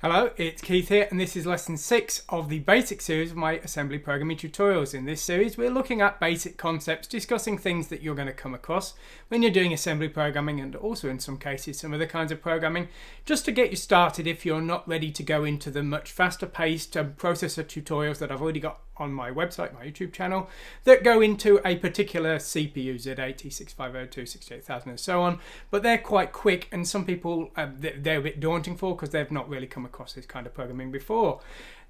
Hello, it's Keith here, and this is lesson 6 of the basic series of my assembly programming tutorials. In this series, we're looking at basic concepts, discussing things that you're going to come across when you're doing assembly programming, and also in some cases some other kinds of programming, just to get you started if you're not ready to go into the much faster paced processor tutorials that I've already got on my website, my YouTube channel, that go into a particular CPU, Z80, 6502, 68000 and so on, but they're quite quick, and some people they're a bit daunting for because they've not really come across this kind of programming before.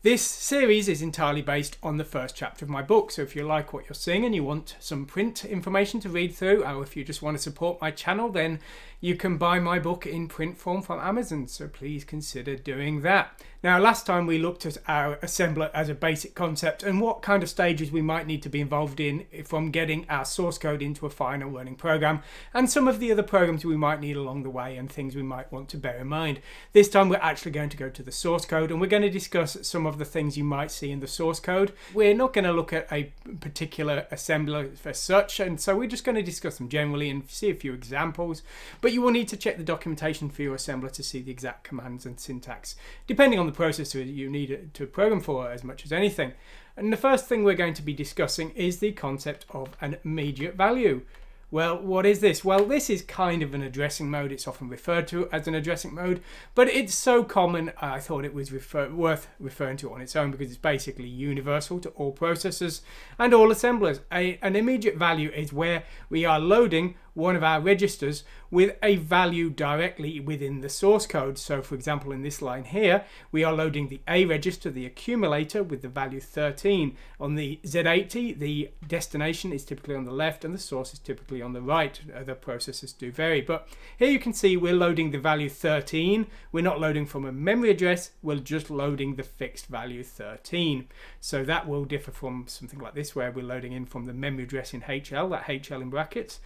This series is entirely based on the first chapter of my book, so if you like what you're seeing and you want some print information to read through, or if you just want to support my channel, then you can buy my book in print form from Amazon, so please consider doing that. Now, last time we looked at our assembler as a basic concept and what kind of stages we might need to be involved in from getting our source code into a final running program, and some of the other programs we might need along the way and things we might want to bear in mind. This time we're actually going to go to the source code, and we're going to discuss some of the things you might see in the source code. We're not going to look at a particular assembler as such, and so we're just going to discuss them generally and see a few examples, but you will need to check the documentation for your assembler to see the exact commands and syntax, depending on the processor you need it to program for as much as anything. And the first thing we're going to be discussing is the concept of an immediate value. Well, what is this? Well, this is kind of an addressing mode. It's often referred to as an addressing mode, but it's so common I thought it was worth referring to on its own because it's basically universal to all processors and all assemblers. An immediate value is where we are loading one of our registers with a value directly within the source code. So for example, in this line here, we are loading the A register, the accumulator, with the value 13. On the Z80, the destination is typically on the left and the source is typically on the right. Other processors do vary, but here you can see we're loading the value 13. We're not loading from a memory address, we're just loading the fixed value 13. So that will differ from something like this, where we're loading in from the memory address in HL, that HL in brackets.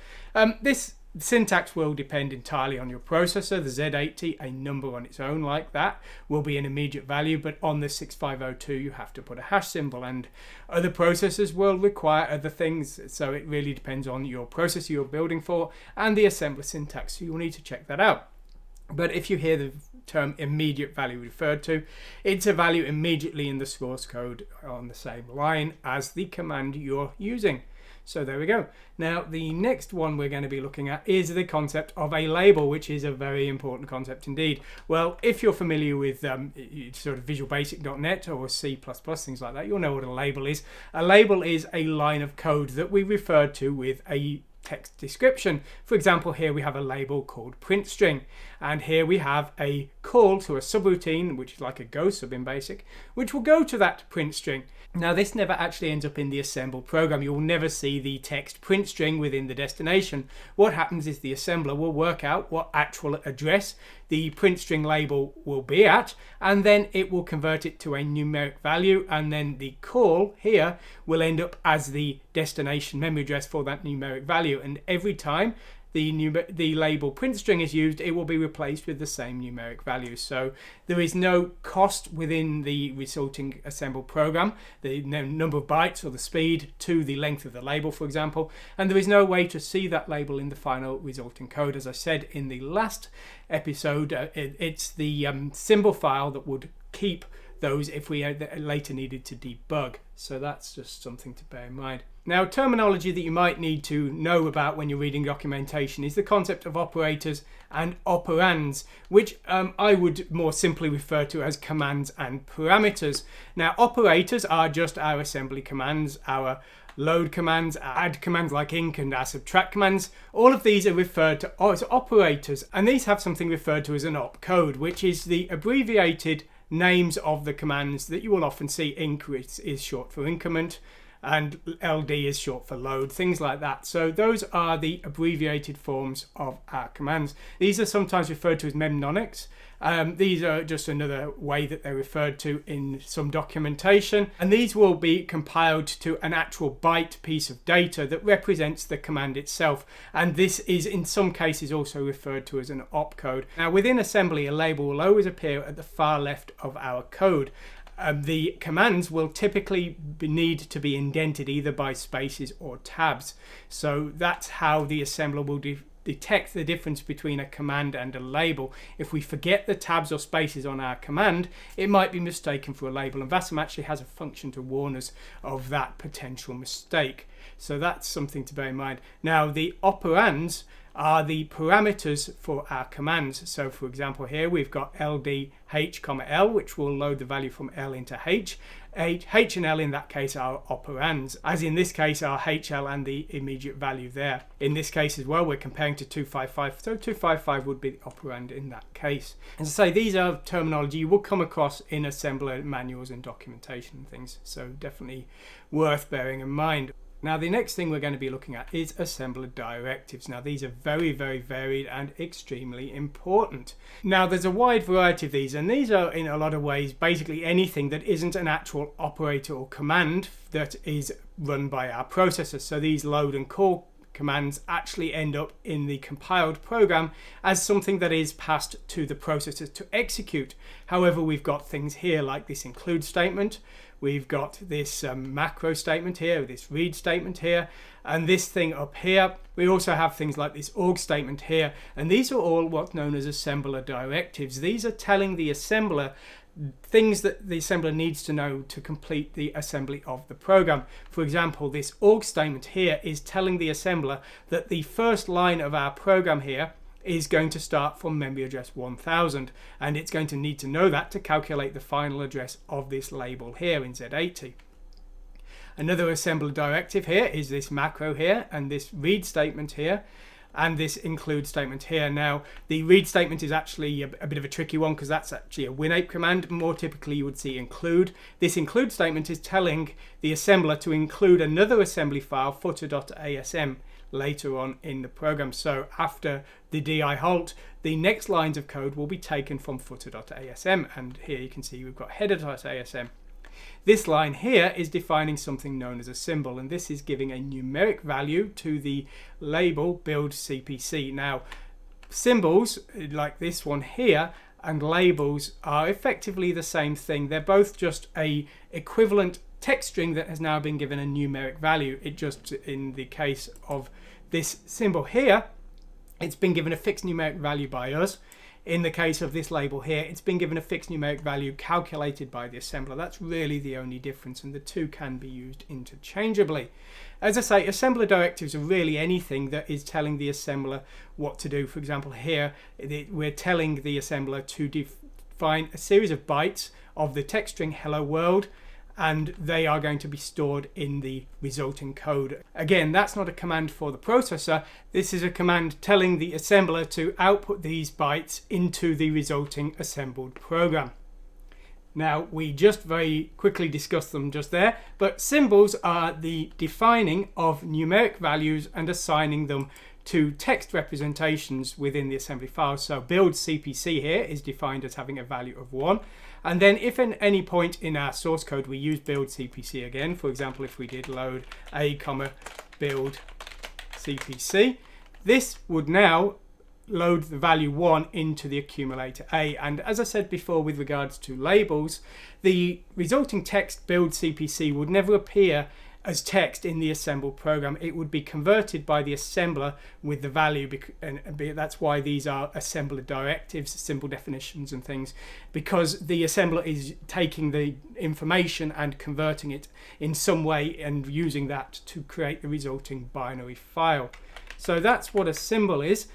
This syntax will depend entirely on your processor. The Z80, a number on its own like that, will be an immediate value, but on the 6502 you have to put a hash symbol, and other processors will require other things, so it really depends on your processor you're building for and the assembler syntax, so you'll need to check that out. But if you hear the term immediate value referred to, it's a value immediately in the source code on the same line as the command you're using. So there we go. Now the next one we're going to be looking at is the concept of a label, which is a very important concept indeed. Well, if you're familiar with sort of visualbasic.net or C++, things like that, you'll know what a label is. A label is a line of code that we refer to with a text description. For example, here we have a label called print string, and here we have a call to a subroutine, which is like a go sub in BASIC, which will go to that print string. Now this never actually ends up in the assembled program. You'll never see the text print string within the destination. What happens is the assembler will work out what actual address the print string label will be at, and then it will convert it to a numeric value, and then the call here will end up as the destination memory address for that numeric value, and every time the label print string is used, it will be replaced with the same numeric value. So there is no cost within the resulting assembled program, the number of bytes or the speed to the length of the label, for example, and there is no way to see that label in the final resulting code. As I said in the last episode, it's the symbol file that would keep those if we later needed to debug. So that's just something to bear in mind. Now, terminology that you might need to know about when you're reading documentation is the concept of operators and operands, which I would more simply refer to as commands and parameters. Now, operators are just our assembly commands, our load commands, our add commands like inc, and our subtract commands. All of these are referred to as operators, and these have something referred to as an opcode, which is the abbreviated names of the commands that you will often see. Inc is short for increment, and LD is short for load, things like that. So those are the abbreviated forms of our commands. These are sometimes referred to as Memnonics. These are just another way that they're referred to in some documentation, and these will be compiled to an actual byte piece of data that represents the command itself, and this is in some cases also referred to as an opcode. Now within assembly, a label will always appear at the far left of our code. The commands will typically need to be indented either by spaces or tabs, so that's how the assembler will detect the difference between a command and a label. If we forget the tabs or spaces on our command, it might be mistaken for a label, and VASM actually has a function to warn us of that potential mistake. So that's something to bear in mind. Now, the operands are the parameters for our commands. So for example, here we've got LDH, L, which will load the value from L into H. H and L in that case are operands, as in this case are HL and the immediate value there. In this case as well, we're comparing to 255, so 255 would be the operand in that case. As I say, these are terminology you will come across in assembler manuals and documentation and things, so definitely worth bearing in mind. Now, the next thing we're going to be looking at is assembler directives. Now, these are very, very varied and extremely important. Now, there's a wide variety of these, and these are in a lot of ways basically anything that isn't an actual operator or command that is run by our processor. So these load and call commands actually end up in the compiled program as something that is passed to the processor to execute. However, we've got things here like this include statement, we've got this macro statement here, this read statement here, and this thing up here. We also have things like this org statement here, and these are all what's known as assembler directives. These are telling the assembler things that the assembler needs to know to complete the assembly of the program. For example, this org statement here is telling the assembler that the first line of our program here is going to start from memory address 1000, and it's going to need to know that to calculate the final address of this label here in Z80. Another assembler directive here is this macro here, and this read statement here, and this include statement here. Now, the read statement is actually a bit of a tricky one because that's actually a WinApe command. More typically, you would see include. This include statement is telling the assembler to include another assembly file, footer.asm, later on in the program. So after the DI halt, the next lines of code will be taken from footer.asm, and here you can see we've got header.asm. This line here is defining something known as a symbol, and this is giving a numeric value to the label build CPC. Now, symbols like this one here and labels are effectively the same thing. They're both just a equivalent text string that has now been given a numeric value. It just, in the case of this symbol here, it's been given a fixed numeric value by us. In the case of this label here, it's been given a fixed numeric value calculated by the assembler. That's really the only difference, and the two can be used interchangeably. As I say, assembler directives are really anything that is telling the assembler what to do. For example, here we're telling the assembler to define a series of bytes of the text string hello world, and they are going to be stored in the resulting code. Again, that's not a command for the processor. This is a command telling the assembler to output these bytes into the resulting assembled program. Now, we just very quickly discussed them just there, but symbols are the defining of numeric values and assigning them to text representations within the assembly file. So build CPC here is defined as having a value of 1. And then if at any point in our source code we use build CPC again, for example, if we did load a build CPC, this would now load the value 1 into the accumulator A. And as I said before with regards to labels, the resulting text build CPC would never appear as text in the assembled program. It would be converted by the assembler with the value, and that's why these are assembler directives, symbol definitions and things, because the assembler is taking the information and converting it in some way and using that to create the resulting binary file. So that's what a symbol is.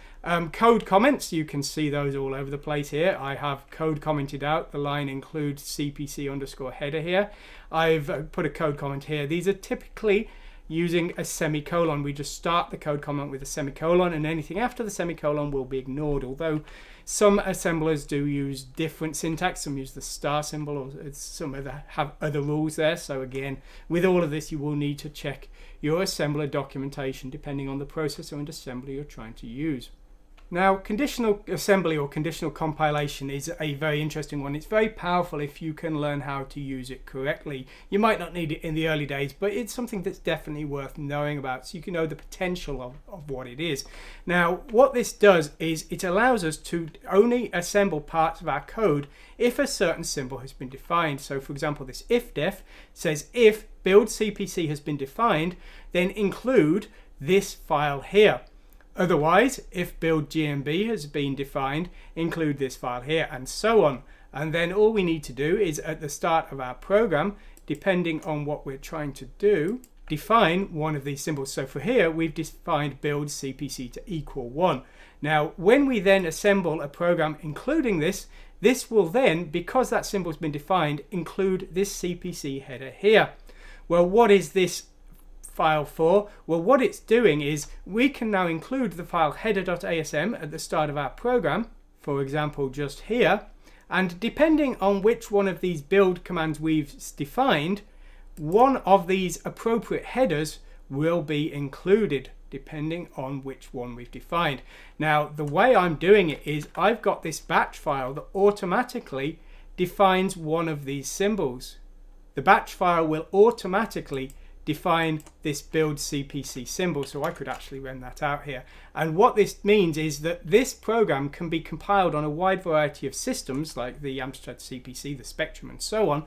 Code comments, you can see those all over the place here. I have code commented out the line includes CPC underscore header here. I've put a code comment here. These are typically using a semicolon. We just start the code comment with a semicolon, and anything after the semicolon will be ignored, although some assemblers do use different syntax. Some use the star symbol, or some have other rules there. So again, with all of this, you will need to check your assembler documentation depending on the processor and assembly you're trying to use. Now, conditional assembly or conditional compilation is a very interesting one. It's very powerful if you can learn how to use it correctly. You might not need it in the early days, but it's something that's definitely worth knowing about so you can know the potential of what it is. Now, what this does is it allows us to only assemble parts of our code if a certain symbol has been defined. So, for example, this if-def says if build CPC has been defined, then include this file here. Otherwise, if build GMB has been defined, include this file here, and so on. And then all we need to do is at the start of our program, depending on what we're trying to do, define one of these symbols. So for here, we've defined build CPC to equal 1. Now, when we then assemble a program including this, this will then, because that symbol's been defined, include this CPC header here. Well, what is this file for? Well, what it's doing is we can now include the file header.asm at the start of our program, for example, just here. And depending on which one of these build commands we've defined, one of these appropriate headers will be included, depending on which one we've defined. Now, the way I'm doing it is I've got this batch file that automatically defines one of these symbols. The batch file will automatically define this build CPC symbol, so I could actually run that out here. And what this means is that this program can be compiled on a wide variety of systems like the Amstrad CPC, the Spectrum, and so on,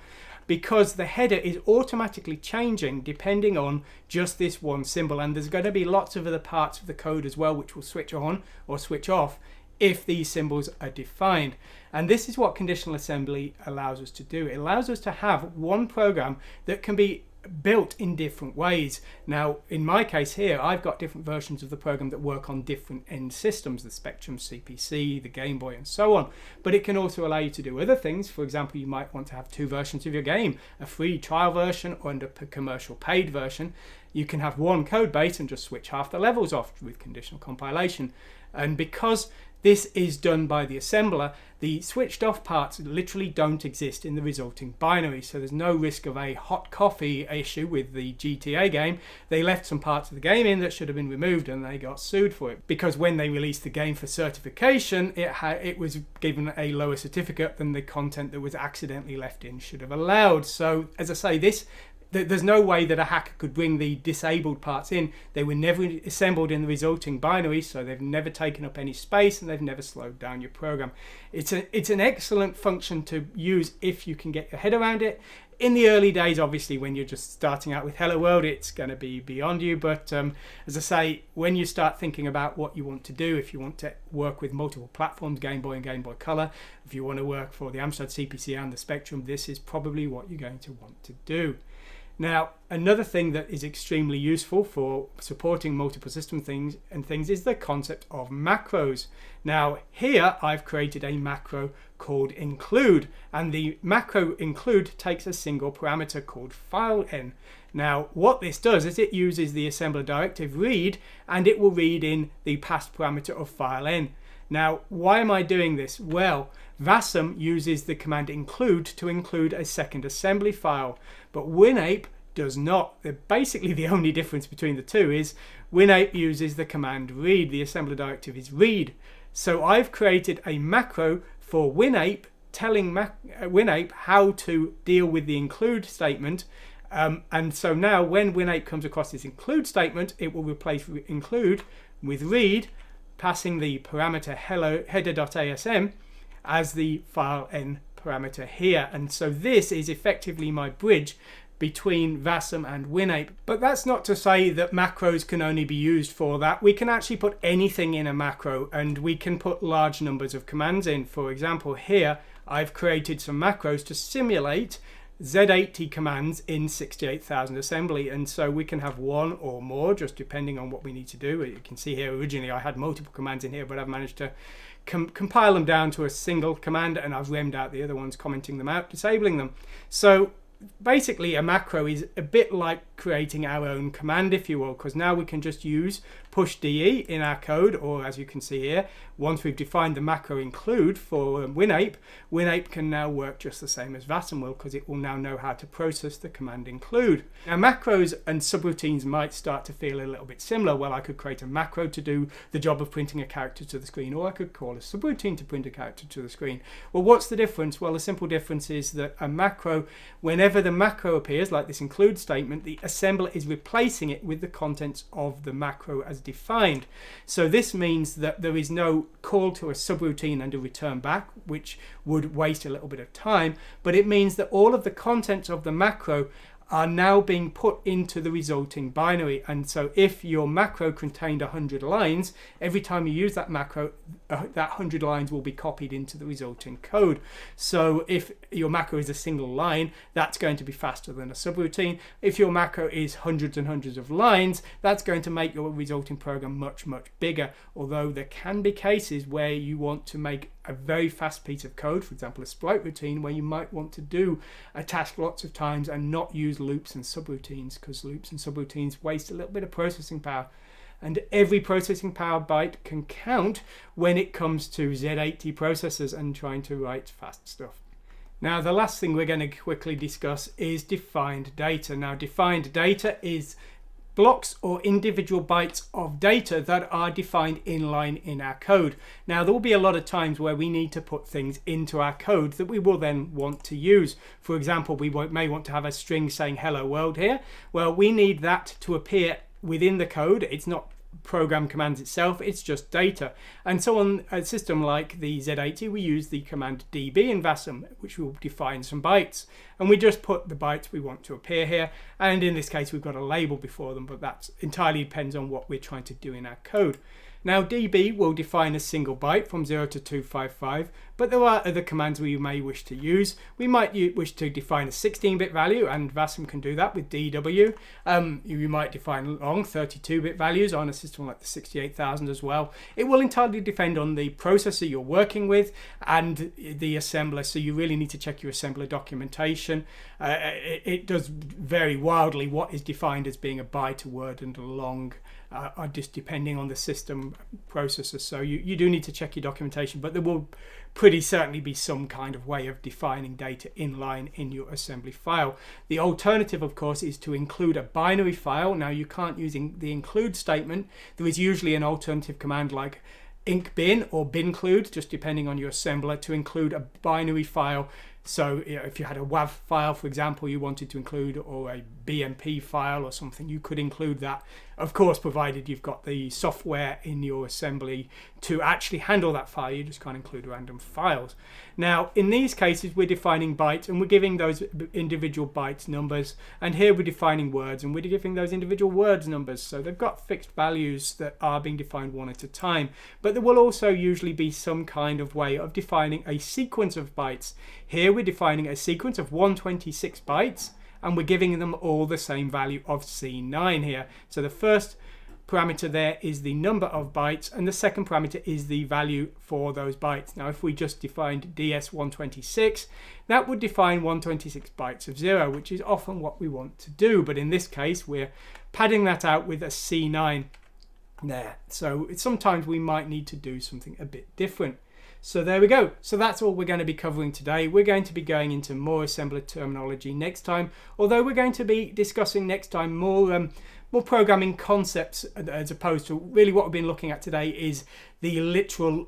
because the header is automatically changing depending on just this one symbol, and there's going to be lots of other parts of the code as well which will switch on or switch off if these symbols are defined. And this is what conditional assembly allows us to do. It allows us to have one program that can be built in different ways. Now, in my case here, I've got different versions of the program that work on different end systems, the Spectrum, CPC, the Game Boy, and so on. But it can also allow you to do other things. For example, you might want to have two versions of your game, a free trial version and a commercial paid version. You can have one code base and just switch half the levels off with conditional compilation. And because this is done by the assembler, the switched off parts literally don't exist in the resulting binary, so there's no risk of a hot coffee issue with the GTA game. They left some parts of the game in that should have been removed and they got sued for it, because when they released the game for certification, it was given a lower certificate than the content that was accidentally left in should have allowed. So as I say, there's no way that a hacker could bring the disabled parts in. They were never assembled in the resulting binary, so they've never taken up any space and they've never slowed down your program. It's an excellent function to use if you can get your head around it. In the early days, obviously, when you're just starting out with Hello World, it's going to be beyond you. But as I say, when you start thinking about what you want to do, if you want to work with multiple platforms, Game Boy and Game Boy Color, if you want to work for the Amstrad CPC and the Spectrum, this is probably what you're going to want to do. Now, another thing that is extremely useful for supporting multiple system things is the concept of macros. Now, here I've created a macro called include, and the macro include takes a single parameter called filen. Now, what this does is it uses the assembler directive read, and it will read in the passed parameter of filen. Now, why am I doing this? Well, Vasm uses the command include to include a second assembly file, but WinApe does not. Basically, the only difference between the two is WinApe uses the command read. The assembler directive is read. So I've created a macro for WinApe telling WinApe how to deal with the include statement. And so now when WinApe comes across this include statement, it will replace include with read, passing the parameter header.asm as the filen parameter here. And so this is effectively my bridge between Vasm and WinApe. But that's not to say that macros can only be used for that. We can actually put anything in a macro, and we can put large numbers of commands in. For example, here I've created some macros to simulate Z80 commands in 68,000 assembly, and so we can have one or more just depending on what we need to do. You can see here originally I had multiple commands in here, but I've managed to compile them down to a single command, and I've remmed out the other ones, commenting them out, disabling them. So basically a macro is a bit like creating our own command, if you will, because now we can just use push DE in our code, or as you can see here, once we've defined the macro include for WinApe, WinApe can now work just the same as Vasm will, because it will now know how to process the command include. Now, macros and subroutines might start to feel a little bit similar. Well, I could create a macro to do the job of printing a character to the screen, or I could call a subroutine to print a character to the screen. Well, what's the difference? Well, the simple difference is that a macro, whenever the macro appears, like this include statement, the assembler is replacing it with the contents of the macro as defined. So this means that there is no call to a subroutine and a return back, which would waste a little bit of time, but it means that all of the contents of the macro are now being put into the resulting binary. And so if your macro contained 100 lines, every time you use that macro, that 100 lines will be copied into the resulting code. So if your macro is a single line, that's going to be faster than a subroutine. If your macro is hundreds and hundreds of lines, that's going to make your resulting program much bigger. Although there can be cases where you want to make a very fast piece of code, for example a sprite routine, where you might want to do a task lots of times and not use loops and subroutines, because loops and subroutines waste a little bit of processing power. And every processing power byte can count when it comes to Z80 processors and trying to write fast stuff. Now the last thing we're going to quickly discuss is defined data. Now defined data is blocks or individual bytes of data that are defined inline in our code. Now there will be a lot of times where we need to put things into our code that we will then want to use. For example, we may want to have a string saying hello world here. Well, we need that to appear within the code. It's not program commands itself, it's just data. And so on a system like the Z80, we use the command db in vasm, which will define some bytes, and we just put the bytes we want to appear here, and in this case we've got a label before them, but that entirely depends on what we're trying to do in our code. Now db will define a single byte from 0 to 255, but there are other commands we may wish to use. We might wish to define a 16-bit value, and vasm can do that with dw. You might define long 32-bit values on a system like the 68000 as well. It will entirely depend on the processor you're working with and the assembler, so you really need to check your assembler documentation. It does vary wildly what is defined as being a byte, a word, and a long, are just depending on the system processor. So you do need to check your documentation, but there will pretty certainly be some kind of way of defining data inline in your assembly file. The alternative, of course, is to include a binary file. Now you can't use the include statement. There is usually an alternative command like incbin or binclude, just depending on your assembler, to include a binary file. So if you had a WAV file, for example, you wanted to include, or a BMP file or something, you could include that, of course, provided you've got the software in your assembly to actually handle that file. You just can't include random files. Now, in these cases, we're defining bytes, and we're giving those individual bytes numbers, and here we're defining words, and we're giving those individual words numbers. So they've got fixed values that are being defined one at a time, but there will also usually be some kind of way of defining a sequence of bytes. Here we're defining a sequence of 126 bytes, and we're giving them all the same value of C9 here. So the first parameter there is the number of bytes, and the second parameter is the value for those bytes. Now if we just defined DS126, that would define 126 bytes of 0, which is often what we want to do, but in this case we're padding that out with a C9 there. So sometimes we might need to do something a bit different. So there we go. So that's all we're going to be covering today. We're going to be going into more assembler terminology next time, although we're going to be discussing next time more programming concepts, as opposed to really what we've been looking at today is the literal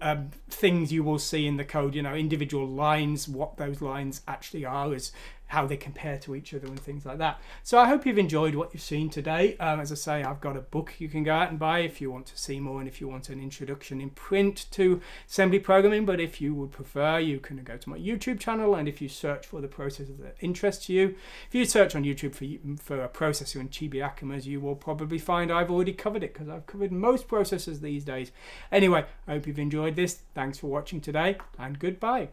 things you will see in the code, individual lines, what those lines actually are, as how they compare to each other and things like that. So I hope you've enjoyed what you've seen today. As I say, I've got a book you can go out and buy if you want to see more, and if you want an introduction in print to assembly programming. But if you would prefer, you can go to my YouTube channel, and if you search for the processor that interests you, if you search on YouTube for a processor in Chibi Akumas, you will probably find I've already covered it, because I've covered most processors these days. Anyway, I hope you've enjoyed this. Thanks for watching today, and goodbye.